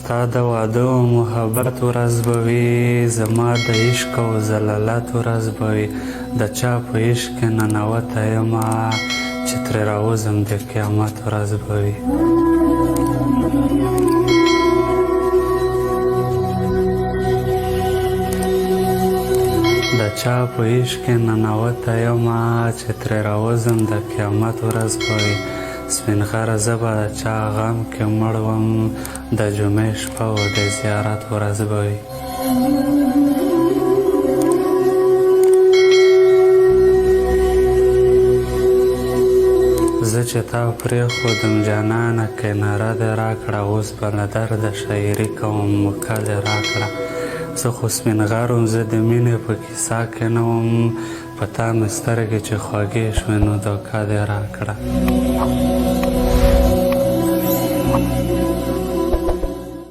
ستا د واده او محبت ورځ به وي، زما د عشق او ضلالت ورځ به وي. د چا په عشق کې ننوتی یمه چې ترې راوځم د قیامت ورځ به وي. د چا په عشق کې ننوتی یمه چې ترې راوځم د قیامت ورځ به وي. سپین غره زه به د چا غم کې مړ وم، د جمعې شپه او د زیارت ورځ به وي. زه چې تا پرېښودم جانانه کناره دې راکړه، اوس به له درده شاعري کوم موکه دې راکړه. زه خو سپین غر وم، زه د مینې په کیسه کې نه وم، په تا مې سترګې چې خوږې شوې نو دوکه دې راکړه.